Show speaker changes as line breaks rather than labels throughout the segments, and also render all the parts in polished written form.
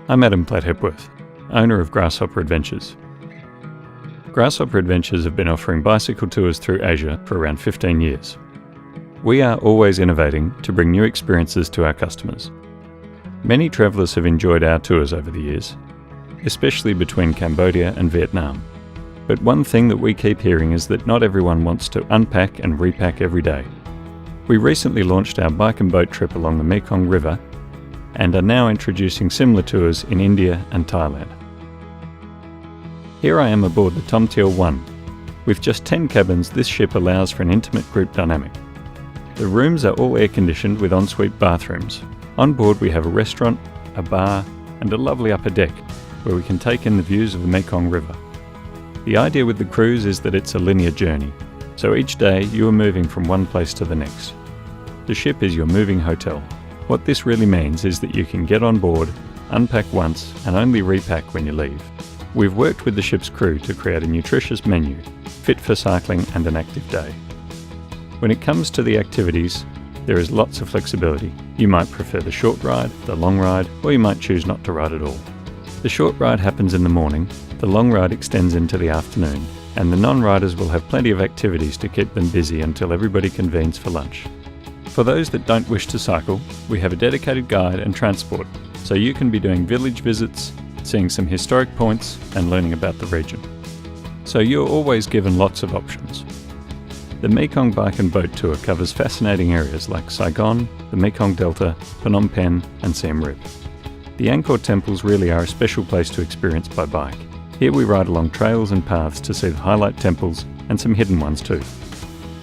I'm Adam Platt-Hepworth, owner of Grasshopper Adventures. Grasshopper Adventures have been offering bicycle tours through Asia for around 15 years. We are always innovating to bring new experiences to our customers. Many travellers have enjoyed our tours over the years, especially between Cambodia and Vietnam. But one thing that we keep hearing is that not everyone wants to unpack and repack every day. We recently launched our bike and boat trip along the Mekong River and are now introducing similar tours in India and Thailand. Here I am aboard the Tom Teal 1. With just 10 cabins, this ship allows for an intimate group dynamic. The rooms are all air-conditioned with ensuite bathrooms. On board we have a restaurant, a bar and a lovely upper deck where we can take in the views of the Mekong River. The idea with the cruise is that it's a linear journey, so each day you are moving from one place to the next. The ship is your moving hotel. What this really means is that you can get on board, unpack once and only repack when you leave. We've worked with the ship's crew to create a nutritious menu, fit for cycling and an active day. When it comes to the activities, there is lots of flexibility. You might prefer the short ride, the long ride, or you might choose not to ride at all. The short ride happens in the morning, the long ride extends into the afternoon, and the non-riders will have plenty of activities to keep them busy until everybody convenes for lunch. For those that don't wish to cycle, we have a dedicated guide and transport, so you can be doing village visits, seeing some historic points and learning about the region. So you're always given lots of options. The Mekong Bike and Boat Tour covers fascinating areas like Saigon, the Mekong Delta, Phnom Penh and Siem Reap. The Angkor temples really are a special place to experience by bike. Here we ride along trails and paths to see the highlight temples and some hidden ones too.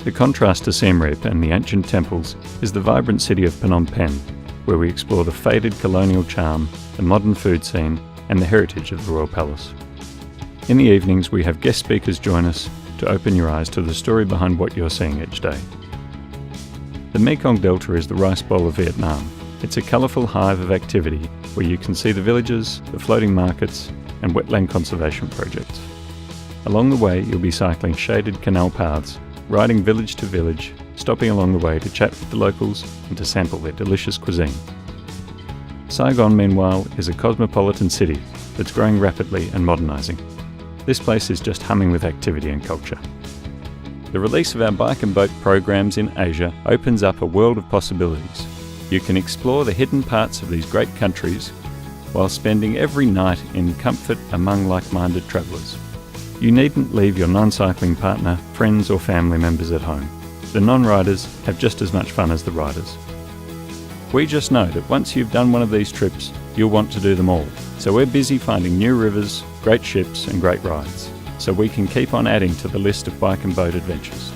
The contrast to Siem Reap and the ancient temples is the vibrant city of Phnom Penh, where we explore the faded colonial charm, the modern food scene and the heritage of the Royal Palace. In the evenings we have guest speakers join us to open your eyes to the story behind what you're seeing each day. The Mekong Delta is the Rice Bowl of Vietnam. It's a colourful hive of activity where you can see the villages, the floating markets and wetland conservation projects. Along the way you'll be cycling shaded canal paths, riding village to village, stopping along the way to chat with the locals and to sample their delicious cuisine. Saigon, meanwhile, is a cosmopolitan city that's growing rapidly and modernising. This place is just humming with activity and culture. The release of our bike and boat programs in Asia opens up a world of possibilities. You can explore the hidden parts of these great countries while spending every night in comfort among like-minded travellers. You needn't leave your non-cycling partner, friends or family members at home. The non-riders have just as much fun as the riders. We just know that once you've done one of these trips, you'll want to do them all. So we're busy finding new rivers, great ships and great rides, so we can keep on adding to the list of bike and boat adventures.